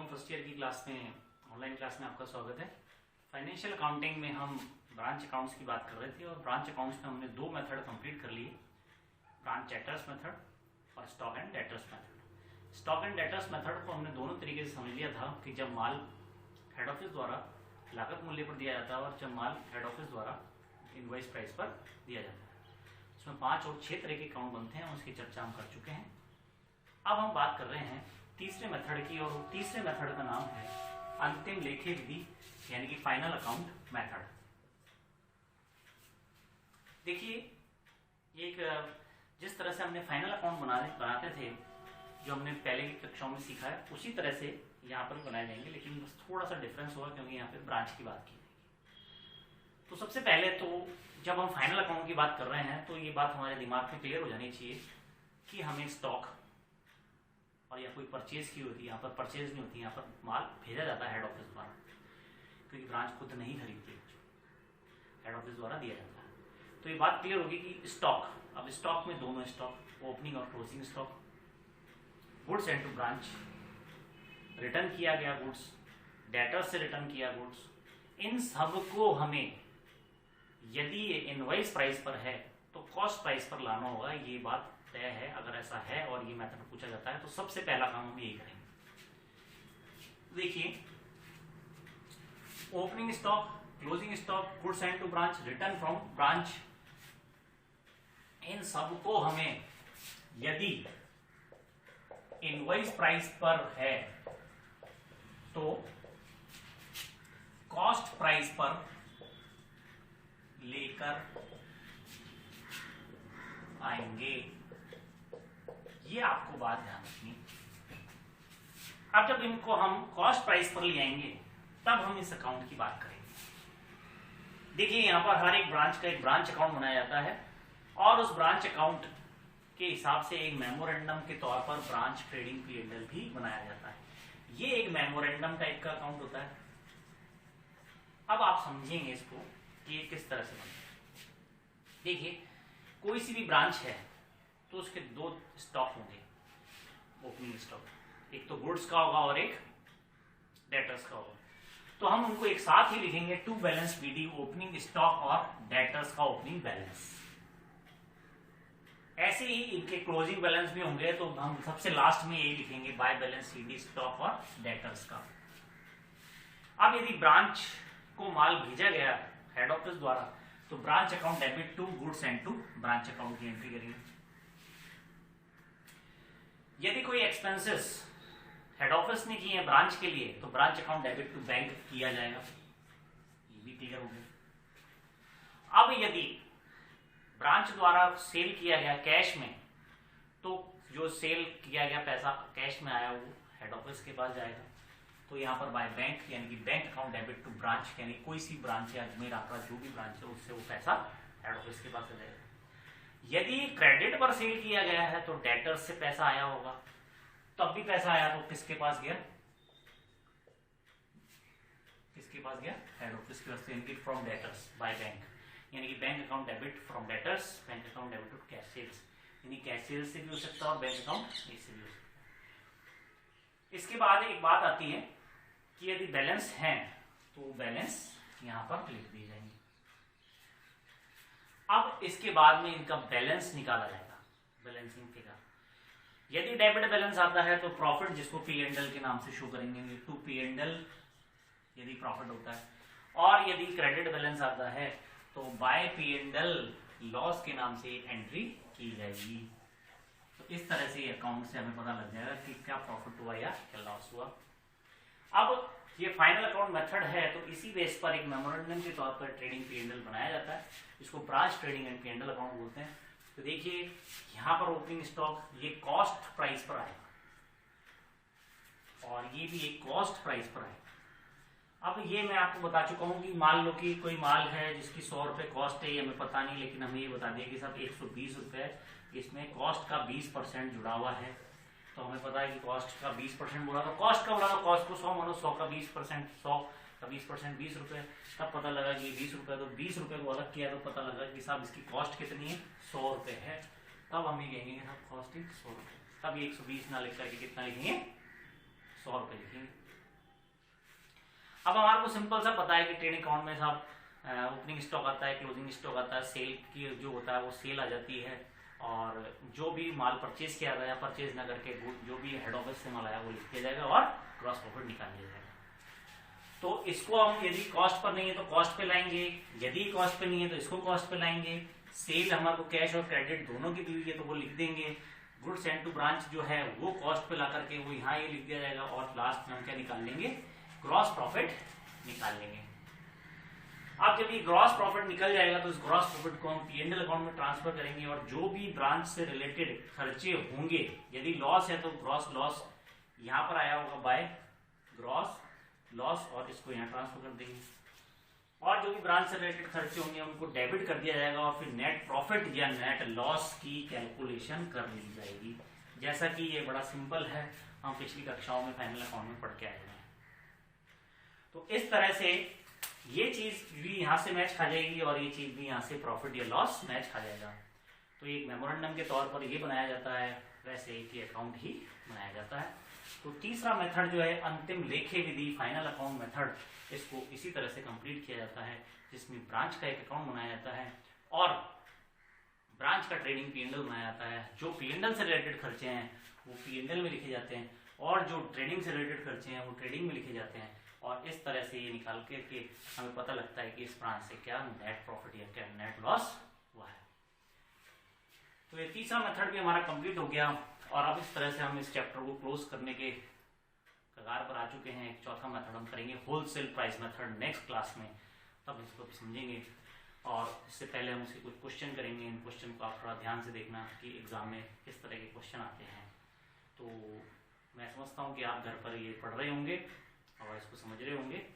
First year की class में online class में आपका स्वागत है। फाइनेंशियल अकाउंटिंग में हम ब्रांच अकाउंट्स की बात कर रहे थे और ब्रांच अकाउंट्स में हमने दो मेथड कंप्लीट कर लिए, ब्रांच डेटर्स मेथड और stock and debtors method. Stock and debtors method को हमने दोनों तरीके से समझ लिया था कि जब माल हेड ऑफिस द्वारा लागत मूल्य पर दिया जाता है और जब माल हेड ऑफिस द्वारा इनवॉइस प्राइस पर दिया जाता है। इसमें 5 और 6 तरह के अकाउंट बनते हैं, उसकी चर्चा हम कर चुके हैं। अब हम बात कर रहे हैं तीसरे मेथड की, और तीसरे मेथड का नाम है अंतिम लेखे विधि यानी कि फाइनल अकाउंट मेथड। देखिए, एक जिस तरह से हमने फाइनल अकाउंट बनाते थे, जो हमने पहले की कक्षाओं में सीखा है, उसी तरह से यहाँ पर बनाए जाएंगे, लेकिन बस थोड़ा सा डिफरेंस होगा क्योंकि यहाँ पे ब्रांच की बात की जाएगी। तो सबसे पहले तो जब हम फाइनल अकाउंट की बात कर रहे हैं तो ये बात हमारे दिमाग में क्लियर हो जानी चाहिए कि हमें स्टॉक और या कोई परचेज की होती है, यहाँ पर परचेज नहीं होती, यहाँ पर माल भेजा जाता है हेड ऑफिस द्वारा, क्योंकि ब्रांच खुद नहीं खरीदती, हेड ऑफिस द्वारा दिया जाता है। तो ये बात क्लियर होगी कि स्टॉक, अब स्टॉक में दोनों स्टॉक, ओपनिंग और closing stock, goods and to branch, return किया गया गुड्स, डेटर से रिटर्न किया गुड्स, इन सब को हमें यदि ये इनवॉइस प्राइस पर है तो कॉस्ट प्राइस पर लाना होगा। ये बात तय है। अगर ऐसा है और ये मेथड पूछा जाता है तो सबसे पहला काम हम यही करेंगे। देखिए, opening stock, closing stock, goods and to branch, return from branch, इन सब को हमें यदि इनवॉइस प्राइस पर है तो कॉस्ट प्राइस पर लेकर आएंगे। ये आपको बात ध्यान रखनी। अब जब इनको हम कॉस्ट प्राइस पर ले आएंगे तब हम इस अकाउंट की बात करेंगे। देखिए, यहां पर हर एक ब्रांच का एक ब्रांच अकाउंट बनाया जाता है और उस ब्रांच अकाउंट के हिसाब से एक मेमोरेंडम के तौर पर ब्रांच ट्रेडिंग P&L भी बनाया जाता है। ये एक मेमोरेंडम टाइप का अकाउंट होता है। अब आप समझेंगे इसको कि ये किस तरह से बनता है। देखिए, कोई सी भी ब्रांच है तो उसके दो स्टॉक होंगे, ओपनिंग स्टॉक, एक तो गुड्स का होगा और एक डेटर्स का होगा। तो हम उनको एक साथ ही लिखेंगे, to balance BD, opening stock और डेटर्स का ओपनिंग बैलेंस। ऐसे ही इनके क्लोजिंग बैलेंस भी होंगे, तो हम सबसे लास्ट में यही लिखेंगे, बाय बैलेंस CD, स्टॉक और डेटर्स का। अब यदि ब्रांच को माल भेजा गया हेड ऑफिस द्वारा तो branch account debit to goods and to branch account की एंट्री करेंगे। यदि कोई एक्सपेंसेस हेड ऑफिस ने किए हैं ब्रांच के लिए तो branch account debit to bank किया जाएगा। ये भी क्लियर हो गया। अब यदि ब्रांच द्वारा सेल किया गया कैश में तो जो सेल किया गया पैसा कैश में आया वो हेड ऑफिस के पास जाएगा। तो यहाँ पर बाय बैंक यानी कि bank account debit to branch, यानी कोई सी ब्रांच है, अजमेर आपका जो भी ब्रांच है, उससे वो पैसा हेड ऑफिस के पास जाएगा। यदि क्रेडिट पर सेल किया गया है तो डेटर्स से पैसा आया होगा, तब भी पैसा आया तो किसके पास गया, किसके पास गया, हेड ऑफिस के पास, यानी कि फ्रॉम डेटर्स बाय बैंक, यानी कि bank account debit from debtors, bank account debit to cash sales, यानी कैश सेल्स से भी हो सकता है और बैंक अकाउंट से भी हो सकता है। इसके बाद एक बात आती है कि यदि बैलेंस है तो बैलेंस यहां पर लिख दिए जाएंगे। अब इसके बाद में इनका बैलेंस निकाला जाएगा, बैलेंसिंग फिगर। यदि डेबिट बैलेंस आता है तो प्रॉफिट, जिसको P&L के नाम से शो करेंगे, टू P&L यदि प्रॉफिट होता है, और यदि क्रेडिट बैलेंस आता है तो बाय P&L लॉस के नाम से एंट्री की जाएगी। तो इस तरह से अकाउंट से हमें पता लग जाएगा कि क्या प्रॉफिट हुआ या क्या लॉस हुआ। अब ये फाइनल अकाउंट मेथड है तो इसी बेस पर एक मेमोरेंडम के तौर पर ट्रेडिंग P&L बनाया जाता है, जिसको branch trading and P&L account बोलते हैं। तो देखिए, यहाँ पर ओपनिंग स्टॉक ये कॉस्ट प्राइस पर आएगा और ये भी एक कॉस्ट प्राइस पर आएगा। अब ये मैं आपको बता चुका हूँ कि मान लो कि कोई माल है जिसकी 100 रुपए कॉस्ट है, ये हमें पता नहीं, लेकिन हमें ये बता दिया कि सब 120 रुपए, इसमें कॉस्ट का 20% जुड़ा हुआ है। तो हमें पता है कि कॉस्ट का 20% बोला, तो कॉस्ट का बोला तो कॉस्ट को 100 मानो, 100 का 20%, 100 का 20% 20 रुपए। तब पता लगा कि 20 रुपए, तो 20 रुपए को अलग किया तो पता लगा कि साहब इसकी कॉस्ट कितनी है, 100 रुपए है। तब हम ये कहेंगे साहब कॉस्ट इज 100 रुपए। तब ये 120 ना लिख करके कितना लिखेंगे, 100 रुपए लिखेंगे। अब हमारे को सिंपल सा पता है कि ट्रेडिंग अकाउंट में साहब ओपनिंग स्टॉक आता है, क्लोजिंग स्टॉक आता है, सेल की जो होता है वो सेल आ जाती है, और जो भी माल परचेज किया गया परचेज ना करके जो भी हेड ऑफिस से माल आया वो लिख दिया जाएगा और क्रॉस प्रॉफिट निकाल लिया जाएगा। तो इसको हम यदि कॉस्ट पर नहीं है तो कॉस्ट पे लाएंगे, यदि कॉस्ट पे नहीं है तो इसको कॉस्ट पे लाएंगे। सेल हमारे को कैश और क्रेडिट दोनों की दी हुई है तो वो लिख देंगे। गुड्स सेंड टू ब्रांच जो है वो कॉस्ट पे ला करके वो यहाँ ये लिख दिया जाएगा, और लास्ट में हम क्या निकाल लेंगे, ग्रॉस प्रॉफिट निकाल लेंगे। अब जब ये ग्रॉस प्रॉफिट निकल जाएगा तो इस ग्रॉस प्रॉफिट को हम P&L अकाउंट में ट्रांसफर करेंगे, और जो भी ब्रांच से रिलेटेड खर्चे होंगे, यदि लॉस है तो ग्रॉस लॉस यहाँ पर आया होगा बाय ग्रॉस लॉस, और इसको यहाँ ट्रांसफर कर देंगे। और जो भी ब्रांच से रिलेटेड खर्चे होंगे उनको डेबिट कर दिया जाएगा, और फिर नेट प्रॉफिट या नेट लॉस की कैलकुलेशन कर ली जाएगी। जैसा कि ये बड़ा सिंपल है, हम पिछली कक्षाओं में फाइनल अकाउंट में पढ़ के आए हैं। तो इस तरह से ये चीज भी यहाँ से मैच खा जाएगी, और ये चीज भी यहाँ से प्रॉफिट या लॉस मैच खा जाएगा। तो एक मेमोरेंडम के तौर पर ये बनाया जाता है, वैसे एक ही अकाउंट ही बनाया जाता है। तो तीसरा मेथड जो है अंतिम लेखे विधि, फाइनल अकाउंट मेथड, इसको इसी तरह से कंप्लीट किया जाता है, जिसमें ब्रांच का एक अकाउंट बनाया जाता है और ब्रांच का ट्रेडिंग P&L बनाया जाता है। जो P&L से रिलेटेड खर्चे हैं वो P&L में लिखे जाते हैं, और जो ट्रेडिंग से रिलेटेड खर्चे हैं वो ट्रेडिंग में लिखे जाते हैं। और इस तरह से ये निकाल के हमें पता लगता है कि इस ब्रांच से क्या नेट प्रॉफिट या क्या नेट लॉस हुआ है। तो ये तीसरा मेथड भी हमारा कंप्लीट हो गया, और अब इस तरह से हम इस चैप्टर को क्लोज करने के कगार पर आ चुके हैं। एक चौथा मेथड हम करेंगे wholesale price method next class में, तब इसको समझेंगे। और इससे पहले हम इसके कुछ क्वेश्चन करेंगे। इन क्वेश्चन को आप थोड़ा ध्यान से देखना कि एग्जाम में किस तरह के क्वेश्चन आते हैं। तो मैं समझता हूँ कि आप घर पर ये पढ़ रहे होंगे और इसको समझ रहे होंगे।